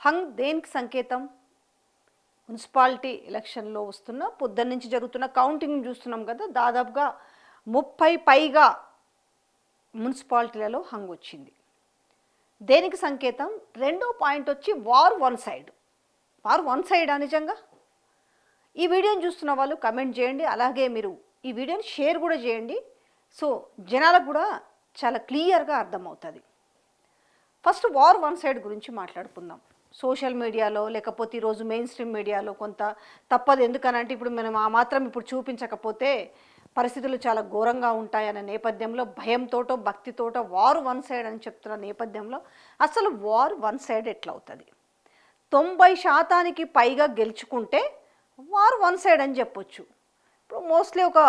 Hung దేనికి సంకేతం? Municipality ఎలక్షన్లో వస్తున్న పొద్దున్న నుంచి జరుగుతున్న కౌంటింగ్ చూస్తున్నాం కదా, దాదాపుగా 30 పైగా మున్సిపాలిటీలలో హంగ్ వచ్చింది. దేనికి సంకేతం? రెండో పాయింట్ వచ్చి war one side. War one సైడా నిజంగా? ఈ వీడియోని చూస్తున్న వాళ్ళు కమెంట్ చేయండి, అలాగే మీరు ఈ వీడియోని షేర్ కూడా చేయండి. సో జనాలకు కూడా చాలా క్లియర్గా అర్థమవుతుంది. ఫస్ట్ వార్ వన్ సైడ్ గురించి మాట్లాడుకుందాం. సోషల్ మీడియాలో లేకపోతే ఈరోజు మెయిన్ స్ట్రీమ్ మీడియాలో కొంత తప్పదు. ఎందుకనంటే ఇప్పుడు మనం ఆ మాత్రం ఇప్పుడు చూపించకపోతే పరిస్థితులు చాలా ఘోరంగా ఉంటాయన్న నేపథ్యంలో భయంతోటో భక్తితోటో వార్ వన్ సైడ్ అని చెప్తున్న నేపథ్యంలో అసలు వార్ వన్ సైడ్ ఎట్లా అవుతుంది? 90% పైగా గెలుచుకుంటే వార్ వన్ సైడ్ అని చెప్పొచ్చు. ఇప్పుడు మోస్ట్లీ ఒక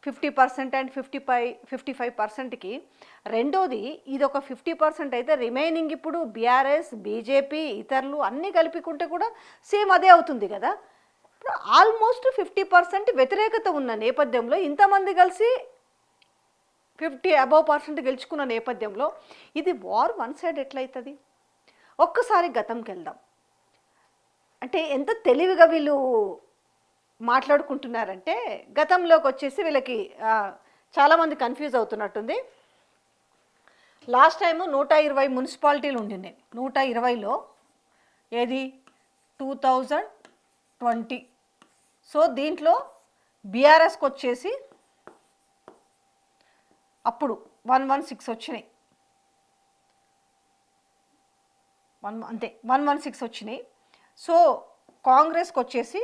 50% అండ్ 55%కి. రెండోది ఇది ఒక 50% అయితే రిమైనింగ్ ఇప్పుడు బీఆర్ఎస్, బీజేపీ, ఇతరులు అన్నీ కలిపికుంటే కూడా సేమ్ అదే అవుతుంది కదా. ఇప్పుడు ఆల్మోస్ట్ 50% వ్యతిరేకత ఉన్న నేపథ్యంలో ఇంతమంది కలిసి 50% గెలుచుకున్న నేపథ్యంలో ఇది వార్ వన్ సైడ్ ఎట్లయితుంది? ఒక్కసారి గతంకి వెళ్దాం. అంటే ఎంత తెలివిగా వీళ్ళు మాట్లాడుకుంటున్నారంటే, గతంలోకి వచ్చేసి వీళ్ళకి చాలామంది కన్ఫ్యూజ్ అవుతున్నట్టుంది. లాస్ట్ టైము 120 మున్సిపాలిటీలు ఉండినాయి. 120లో ఏది 2020. సో దీంట్లో బీఆర్ఎస్కి వచ్చేసి అప్పుడు 116 వచ్చినాయి. అంతే 116 వచ్చినాయి. సో కాంగ్రెస్కి వచ్చేసి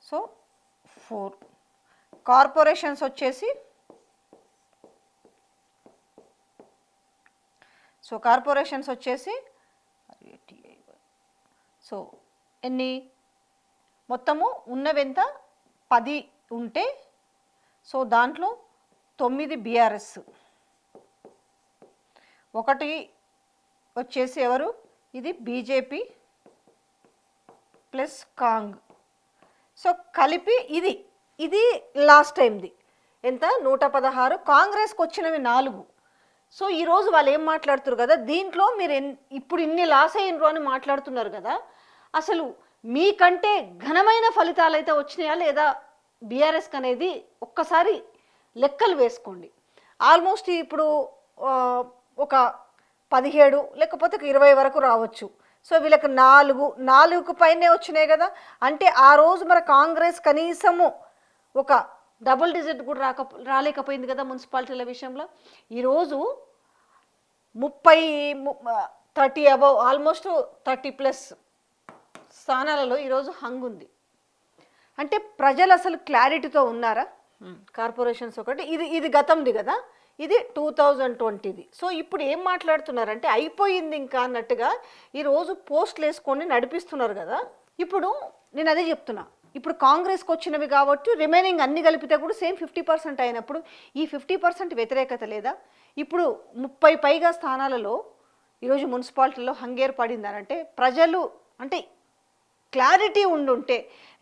4. కార్పొరేషన్స్ వచ్చేసి సో ఎన్ని మొత్తము ఉన్నవెంత 10 ఉంటే, సో దాంట్లో 9 బీఆర్ఎస్, 1 వచ్చేసి ఎవరు, ఇది బీజేపీ ప్లస్ కాంగ్. సో కలిపి ఇది లాస్ట్ టైంది ఎంత 116. కాంగ్రెస్కి వచ్చినవి 4. సో ఈరోజు వాళ్ళు ఏం మాట్లాడుతున్నారు కదా, దీంట్లో మీరు ఇప్పుడు ఇన్ని లాస్ అయినరు అని మాట్లాడుతున్నారు కదా, అసలు మీకంటే ఘనమైన ఫలితాలు అయితే వచ్చినాయా లేదా బీఆర్ఎస్కి అనేది ఒక్కసారి లెక్కలు వేసుకోండి. ఆల్మోస్ట్ ఇప్పుడు ఒక 17 లేకపోతే 20 వరకు రావచ్చు. సో వీళ్ళకి 4 పైనే వచ్చినాయి కదా. అంటే ఆ రోజు మరి కాంగ్రెస్ కనీసము ఒక డబుల్ డిజిట్ కూడా రాలేకపోయింది కదా మున్సిపాలిటీల విషయంలో. ఈరోజు 30 అబవ్ ఆల్మోస్ట్ 30+ స్థానాలలో ఈరోజు హంగ్ ఉంది. అంటే ప్రజలు అసలు క్లారిటీతో ఉన్నారా? కార్పొరేషన్స్ ఒకటి, ఇది గతంది కదా, ఇది 2020ది. సో ఇప్పుడు ఏం మాట్లాడుతున్నారంటే అయిపోయింది ఇంకా అన్నట్టుగా ఈరోజు పోస్టులు వేసుకొని నడిపిస్తున్నారు కదా. ఇప్పుడు నేను అదే చెప్తున్నా, ఇప్పుడు కాంగ్రెస్కి వచ్చినవి కాబట్టి రిమైనింగ్ అన్ని కలిపితే కూడా సేమ్ 50% అయినప్పుడు ఈ 50% వ్యతిరేకత లేదా? ఇప్పుడు 30 పైగా స్థానాలలో ఈరోజు మున్సిపాలిటీలో హంగేర్ పడిందనంటే ప్రజలు అంటే క్లారిటీ ఉండుంటే,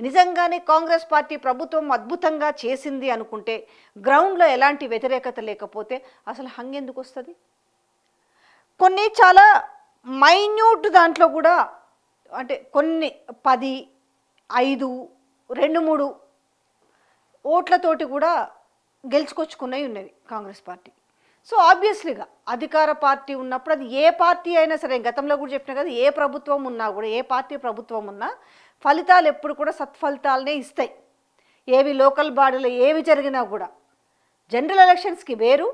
నిజంగానే కాంగ్రెస్ పార్టీ ప్రభుత్వం అద్భుతంగా చేసింది అనుకుంటే, గ్రౌండ్లో ఎలాంటి వ్యతిరేకత లేకపోతే అసలు హంగ్ ఎందుకు వస్తుంది? కొన్ని చాలా మైన్యూట్ దాంట్లో కూడా అంటే కొన్ని 10, 5, 2, 3 ఓట్లతోటి కూడా గెలుచుకొచ్చుకున్నవి ఉన్నవి కాంగ్రెస్ పార్టీ. సో ఆబ్వియస్లీగా అధికార పార్టీ ఉన్నప్పుడు అది ఏ పార్టీ అయినా సరే, గతంలో కూడా చెప్పినా కదా, ఏ ప్రభుత్వం ఉన్నా కూడా, ఏ పార్టీ ప్రభుత్వం ఉన్నా ఫలితాలు ఎప్పుడు కూడా సత్ఫలితాలనే ఇస్తాయి. ఏవి లోకల్ బాడీలో ఏవి జరిగినా కూడా జనరల్ ఎలక్షన్స్కి వేరు,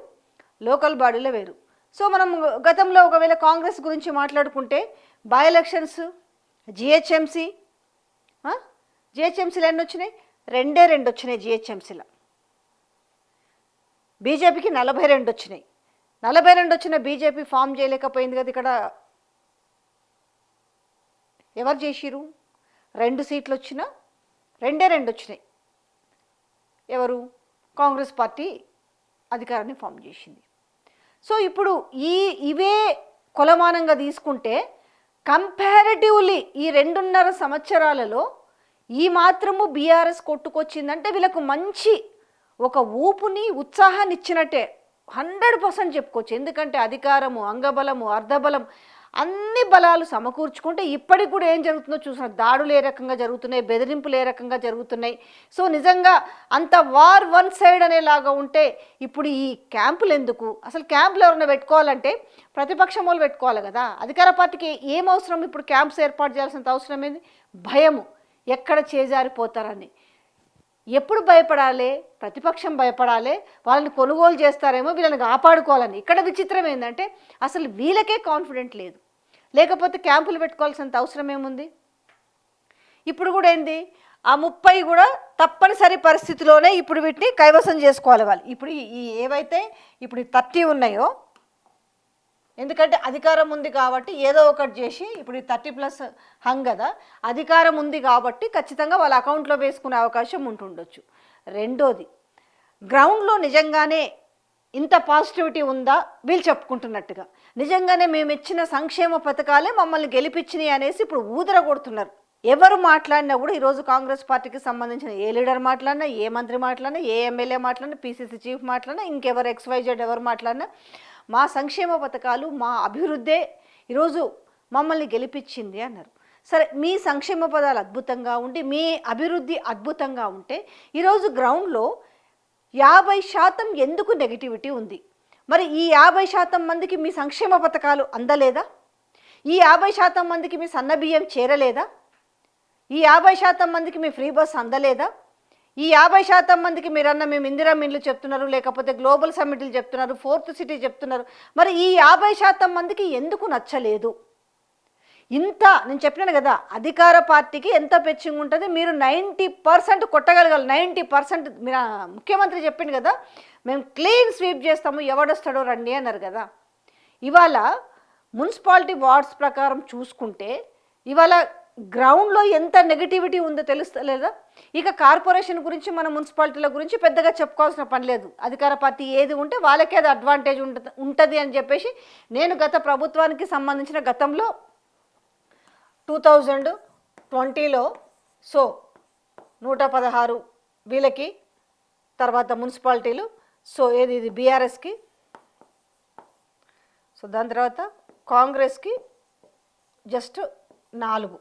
లోకల్ బాడీలో వేరు. సో మనం గతంలో ఒకవేళ కాంగ్రెస్ గురించి మాట్లాడుకుంటే బై ఎలక్షన్స్ జిహెచ్ఎంసీలో ఎన్ని వచ్చినాయి? 2 వచ్చినాయి జిహెచ్ఎంసీలో. బీజేపీకి 42 వచ్చినాయి. 42 వచ్చిన బీజేపీ ఫామ్ చేయలేకపోయింది కదా. ఇక్కడ ఎవరు చేసిరు? 2 సీట్లు వచ్చినా 2 వచ్చినాయి. ఎవరు? కాంగ్రెస్ పార్టీ అధికారాన్ని ఫామ్ చేసింది. సో ఇప్పుడు ఇవే కొలమానంగా తీసుకుంటే కంపారిటివ్లీ ఈ 2.5 సంవత్సరాలలో ఈ మాత్రము బీఆర్ఎస్ కొట్టుకొచ్చిందంటే వీళ్ళకు మంచి ఒక ఊపుని ఉత్సాహాన్ని ఇచ్చినట్టే 100% చెప్పుకోవచ్చు. ఎందుకంటే అధికారము, అంగబలము, అర్ధబలం అన్ని బలాలు సమకూర్చుకుంటే ఇప్పటికి కూడా ఏం జరుగుతుందో చూసిన దాడులు ఏ రకంగా జరుగుతున్నాయి, బెదిరింపులు ఏ రకంగా జరుగుతున్నాయి. సో నిజంగా అంత వార్ వన్ సైడ్ అనేలాగా ఉంటే ఇప్పుడు ఈ క్యాంపులు ఎందుకు? అసలు క్యాంపులు ఎవరైనా పెట్టుకోవాలంటే ప్రతిపక్షం వాళ్ళు పెట్టుకోవాలి కదా. అధికార పార్టీకి ఏం అవసరం? ఇప్పుడు క్యాంప్స్ ఏర్పాటు చేయాల్సినంత అవసరం ఏంది? భయము, ఎక్కడ చేజారిపోతారని. ఎప్పుడు భయపడాలి? ప్రతిపక్షం భయపడాలి, వాళ్ళని కొనుగోలు చేస్తారేమో, వీళ్ళని కాపాడుకోవాలని. ఇక్కడ విచిత్రం ఏంటంటే అసలు వీళ్ళకే కాన్ఫిడెంట్ లేదు, లేకపోతే క్యాంపులు పెట్టుకోవాల్సినంత అవసరం ఏముంది? ఇప్పుడు కూడా ఏంది, ఆ 30 కూడా తప్పనిసరి పరిస్థితిలోనే ఇప్పుడు వీటిని కైవసం చేసుకోవాలి వాళ్ళు. ఇప్పుడు ఈ ఏవైతే ఇప్పుడు 30 ఉన్నాయో, ఎందుకంటే అధికారం ఉంది కాబట్టి ఏదో ఒకటి చేసి, ఇప్పుడు 30+ హంగ్ కదా, అధికారం ఉంది కాబట్టి ఖచ్చితంగా వాళ్ళ అకౌంట్లో వేసుకునే అవకాశం ఉంటుండొచ్చు. రెండోది, గ్రౌండ్లో నిజంగానే ఇంత పాజిటివిటీ ఉందా? వీళ్ళు చెప్పుకుంటున్నట్టుగా నిజంగానే మేము ఇచ్చిన సంక్షేమ పథకాలే మమ్మల్ని గెలిపించినాయి అనేసి ఇప్పుడు ఊదర కొడుతున్నారు. ఎవరు మాట్లాడినా కూడా ఈరోజు కాంగ్రెస్ పార్టీకి సంబంధించిన ఏ లీడర్ మాట్లాడినా, ఏ మంత్రి మాట్లాడినా, ఏ ఎమ్మెల్యే మాట్లాడినా, పిసిసి చీఫ్ మాట్లాడినా, ఇంకెవరు XYZ ఎవరు మాట్లాడినా మా సంక్షేమ పథకాలు, మా అభివృద్ధే ఈరోజు మమ్మల్ని గెలిపించింది అన్నారు. సరే, మీ సంక్షేమ పదాలు అద్భుతంగా ఉండి మీ అభివృద్ధి అద్భుతంగా ఉంటే ఈరోజు గ్రౌండ్లో 50% ఎందుకు నెగిటివిటీ ఉంది? మరి ఈ 50% మందికి మీ సంక్షేమ పథకాలు అందలేదా? ఈ 50% మందికి మీ సన్నబియ్యం చేరలేదా? ఈ 50% మందికి మీ ఫ్రీ బస్ అందలేదా? ఈ 50% మందికి మీరన్న మేము ఇందిరా మిన్లు చెప్తున్నారు, లేకపోతే గ్లోబల్ సమ్మిట్లు చెప్తున్నారు, 4th సిటీ చెప్తున్నారు. మరి ఈ 50% మందికి ఎందుకు నచ్చలేదు? ఇంత నేను చెప్పినాను కదా, అధికార పార్టీకి ఎంత పెచ్చింగ్ ఉంటుంది. మీరు 90% కొట్టగలగాలి. 90% మీరు ముఖ్యమంత్రి చెప్పింది కదా, మేము క్లీన్ స్వీప్ చేస్తాము, ఎవడొస్తాడో రండి అన్నారు కదా. ఇవాళ మున్సిపాలిటీ వార్డ్స్ ప్రకారం చూసుకుంటే ఇవాళ గ్రౌండ్లో ఎంత నెగిటివిటీ ఉందో తెలుస్తలేదా? ఇక కార్పొరేషన్ గురించి, మన మున్సిపాలిటీల గురించి పెద్దగా చెప్పుకోవాల్సిన పని లేదు. అధికార పార్టీ ఏది ఉంటే వాళ్ళకే అది అడ్వాంటేజ్ ఉంటుంది అని చెప్పేసి నేను గత ప్రభుత్వానికి సంబంధించిన గతంలో 2020లో 116 వీళ్ళకి, తర్వాత మున్సిపాలిటీలు, ఇది బీఆర్ఎస్కి, దాని తర్వాత కాంగ్రెస్కి జస్ట్ 4.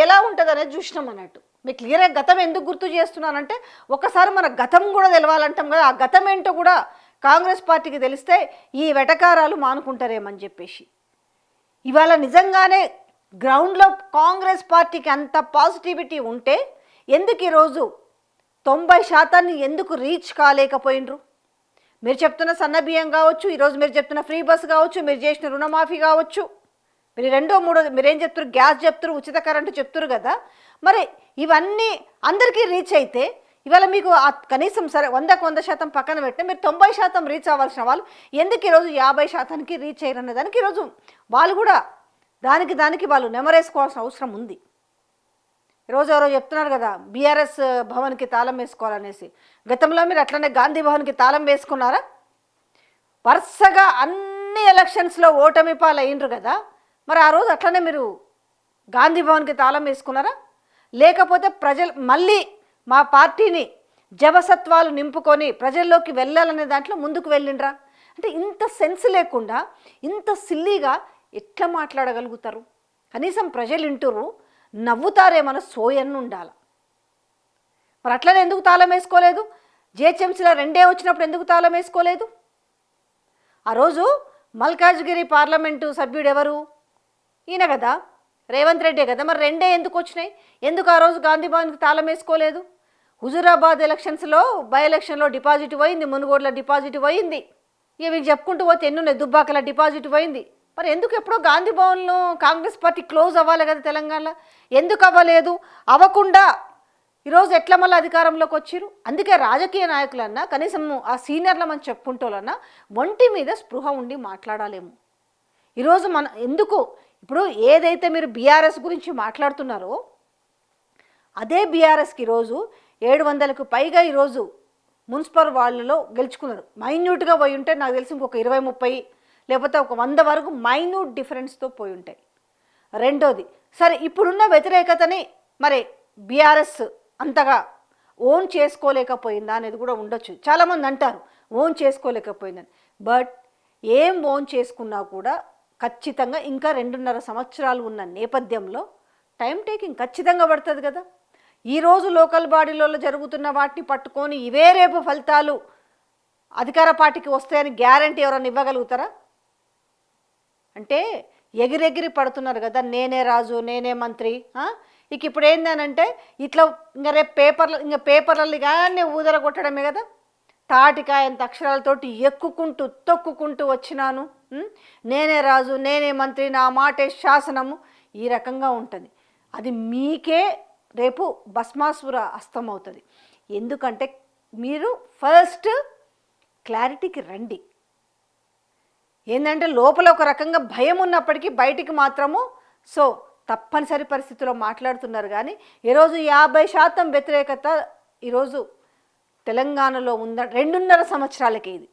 ఎలా ఉంటుంది అనేది చూసినాం అన్నట్టు. మీకు క్లియర్గా గతం ఎందుకు గుర్తు చేస్తున్నానంటే ఒకసారి మన గతం కూడా తెలవాలంటాం కదా, ఆ గతం ఏంటో కూడా కాంగ్రెస్ పార్టీకి తెలిస్తే ఈ వెటకారాలు మానుకుంటారేమని చెప్పేసి. ఇవాళ నిజంగానే గ్రౌండ్లో కాంగ్రెస్ పార్టీకి అంత పాజిటివిటీ ఉంటే ఎందుకు ఈరోజు 90% ఎందుకు రీచ్ కాలేకపోయినరు? మీరు చెప్తున్న సన్నబియ్యం కావచ్చు, ఈరోజు మీరు చెప్తున్న ఫ్రీ బస్ కావచ్చు, మీరు చేసిన రుణమాఫీ కావచ్చు, మీరు 2, 3 మీరేం చెప్తారు, గ్యాస్ చెప్తారు, ఉచిత కరెంటు చెప్తారు కదా. మరి ఇవన్నీ అందరికీ రీచ్ అయితే ఇవాళ మీకు కనీసం సరే 100% పక్కన పెట్టిన మీరు 90% రీచ్ అవ్వాల్సిన వాళ్ళు ఎందుకు ఈరోజు 50%కి రీచ్ అయ్యారనే దానికి ఈరోజు వాళ్ళు కూడా దానికి వాళ్ళు నెమరేసుకోవాల్సిన అవసరం ఉంది. ఈరోజు ఎవరో చెప్తున్నారు కదా, బీఆర్ఎస్ భవన్కి తాళం వేసుకోవాలనేసి. గతంలో మీరు అట్లనే గాంధీ భవన్కి తాళం వేసుకున్నారా? వరుసగా అన్ని ఎలక్షన్స్లో ఓటమి పాలు అయినరు కదా. మరి ఆ రోజు అట్లనే మీరు గాంధీ భవన్కి తాళం వేసుకున్నారా? లేకపోతే ప్రజలు మళ్ళీ మా పార్టీని జవసత్వాలు నింపుకొని ప్రజల్లోకి వెళ్ళాలనే దాంట్లో ముందుకు వెళ్ళిండ్రా? అంటే ఇంత సెన్స్ లేకుండా, ఇంత సిల్లీగా ఎట్లా మాట్లాడగలుగుతారు? కనీసం ప్రజలు వింటురు, నవ్వుతారేమన్న సోయన్ను ఉండాలి. మరి అట్లనే ఎందుకు తాళం వేసుకోలేదు? జిహెచ్ఎంసీలో 2 వచ్చినప్పుడు ఎందుకు తాళం వేసుకోలేదు? ఆ రోజు మల్కాజ్గిరి పార్లమెంటు సభ్యుడు ఎవరు? ఈయన కదా, రేవంత్ రెడ్డే కదా. మరి 2 ఎందుకు వచ్చినాయి? ఎందుకు ఆ రోజు గాంధీ భవన్కి తాళం వేసుకోలేదు? హుజూరాబాద్ ఎలక్షన్స్లో బై ఎలక్షన్లో డిపాజిట్ పోయింది, మునుగోడులో డిపాజిట్ పోయింది, ఇక మీకు చెప్పుకుంటూ పోతే ఎన్నున్నాయి, దుబ్బాకల డిపాజిట్ పోయింది. మరి ఎందుకు ఎప్పుడో గాంధీ భవన్లో కాంగ్రెస్ పార్టీ క్లోజ్ అవ్వాలి కదా తెలంగాణలో, ఎందుకు అవ్వలేదు? అవ్వకుండా ఈరోజు ఎట్లా మళ్ళీ అధికారంలోకి వచ్చారు? అందుకే రాజకీయ నాయకులన్నా, కనీసం ఆ సీనియర్ల మనం చెప్పుకుంటోళ్ళన్నా ఒంటి మీద స్పృహ ఉండి మాట్లాడాలేమో. ఈరోజు మన ఎందుకు ఇప్పుడు ఏదైతే మీరు బీఆర్ఎస్ గురించి మాట్లాడుతున్నారో అదే బీఆర్ఎస్కి ఈరోజు 700కు పైగా ఈరోజు మున్సిపల్ వాళ్ళలో గెలుచుకున్నారు. మైన్యూట్గా పోయి ఉంటే నాకు తెలిసి ఇంకొక 20-30 లేకపోతే ఒక 100 వరకు మైన్యూట్ డిఫరెన్స్తో పోయి ఉంటాయి. రెండోది, సరే ఇప్పుడున్న వ్యతిరేకతని మరి బీఆర్ఎస్ అంతగా ఓన్ చేసుకోలేకపోయిందా అనేది కూడా ఉండొచ్చు. చాలామంది అంటారు ఓన్ చేసుకోలేకపోయిందని. బట్ ఏం ఓన్ చేసుకున్నా కూడా ఖచ్చితంగా ఇంకా 2.5 సంవత్సరాలు ఉన్న నేపథ్యంలో టైం టేకింగ్ ఖచ్చితంగా పడుతుంది కదా. ఈరోజు లోకల్ బాడీలలో జరుగుతున్న వాటిని పట్టుకొని ఇవే రేపు ఫలితాలు అధికార పార్టీకి వస్తాయని గ్యారంటీ ఎవరైనా ఇవ్వగలుగుతారా? అంటే ఎగిరెగిరి పడుతున్నారు కదా, నేనే రాజు నేనే మంత్రి. ఇక ఇప్పుడు ఏందనంటే ఇట్లా ఇంకా రేపు పేపర్లలో కానీ ఊదర కొట్టడమే కదా. తాటికాయంత అక్షరాలతోటి ఎక్కుకుంటూ తొక్కుకుంటూ వచ్చినాను, నేనే రాజు నేనే మంత్రి, నా మాటే శాసనము, ఈ రకంగా ఉంటుంది. అది మీకే రేపు భస్మాసుర అస్తం అవుతుంది. ఎందుకంటే మీరు ఫస్ట్ క్లారిటీకి రండి. ఏంటంటే లోపల ఒక రకంగా భయం ఉన్నప్పటికీ బయటికి మాత్రము తప్పనిసరి పరిస్థితుల్లో మాట్లాడుతున్నారు. కానీ ఈరోజు 50% వ్యతిరేకత ఈరోజు తెలంగాణలో ఉంద 2.5 సంవత్సరాలకే, ఇది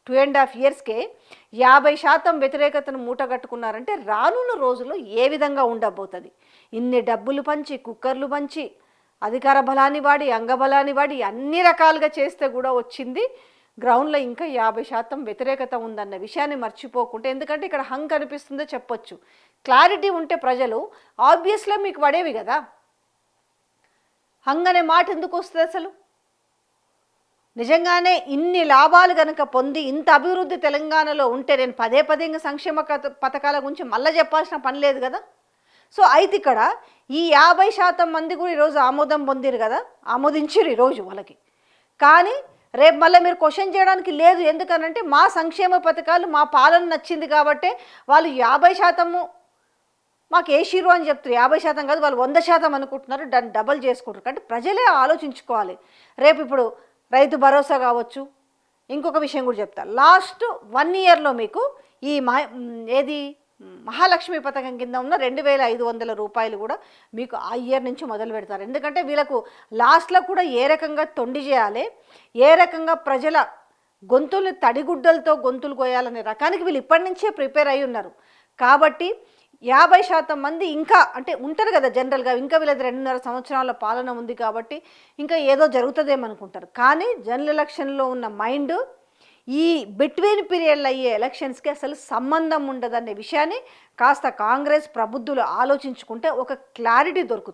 2.5 yearsకే 50% వ్యతిరేకతను మూటగట్టుకున్నారంటే రానున్న రోజుల్లో ఏ విధంగా ఉండబోతుంది? ఇన్ని డబ్బులు పంచి కుక్కర్లు పంచి అధికార బలాన్ని వాడి అంగబలాన్ని వాడి అన్ని రకాలుగా చేస్తే కూడా వచ్చింది గ్రౌండ్లో ఇంకా 50% వ్యతిరేకత ఉందన్న విషయాన్ని మర్చిపోకుంటే, ఎందుకంటే ఇక్కడ హంగ్ కనిపిస్తుందో చెప్పొచ్చు. క్లారిటీ ఉంటే ప్రజలు ఆబ్వియస్గా మీకు పడేవి కదా. హంగ్ అనే మాట ఎందుకు వస్తుంది అసలు? నిజంగానే ఇన్ని లాభాలు కనుక పొంది ఇంత అభివృద్ధి తెలంగాణలో ఉంటే నేను పదే ఇంకా సంక్షేమ పథకాల గురించి మళ్ళీ చెప్పాల్సిన పని లేదు కదా. అయితే ఇక్కడ ఈ 50% మంది కూడా ఈరోజు ఆమోదం పొందిరు కదా, ఆమోదించారు ఈరోజు వాళ్ళకి. కానీ రేపు మళ్ళీ మీరు క్వశ్చన్ చేయడానికి లేదు. ఎందుకనంటే మా సంక్షేమ పథకాలు మా పాలన నచ్చింది కాబట్టి వాళ్ళు 50% మాకు వేసిరు అని చెప్తారు. 50% కాదు, వాళ్ళు 100% అనుకుంటున్నారు, దాన్ని డబల్ చేసుకుంటారు. అంటే ప్రజలే ఆలోచించుకోవాలి. రేపు ఇప్పుడు రైతు భరోసా కావచ్చు, ఇంకొక విషయం కూడా చెప్తా. లాస్ట్ 1 yearలో మీకు ఈ మహాలక్ష్మి పథకం కింద ఉన్న 2,500 రూపాయలు కూడా మీకు ఆ ఇయర్ నుంచి మొదలు పెడతారు. ఎందుకంటే వీళ్ళకు లాస్ట్లో కూడా ఏ రకంగా తొండి చేయాలి, ఏ రకంగా ప్రజల గొంతుల్ని తడిగుడ్డలతో గొంతులు కోయాలనే రకానికి వీళ్ళు ఇప్పటి నుంచే ప్రిపేర్ అయి ఉన్నారు. కాబట్టి 50% మంది ఇంకా అంటే ఉంటారు కదా జనరల్గా, ఇంకా వీళ్ళది 2.5 సంవత్సరాల పాలన ఉంది కాబట్టి ఇంకా ఏదో జరుగుతుందేమనుకుంటారు. కానీ జనరల్ ఎలక్షన్లో ఉన్న మైండ్ ఈ బిట్వీన్ పీరియడ్లో అయ్యే ఎలక్షన్స్కి అసలు సంబంధం ఉండదనే విషయాన్ని కాస్త కాంగ్రెస్ ప్రబుద్ధులు ఆలోచించుకుంటే ఒక క్లారిటీ దొరుకుతుంది.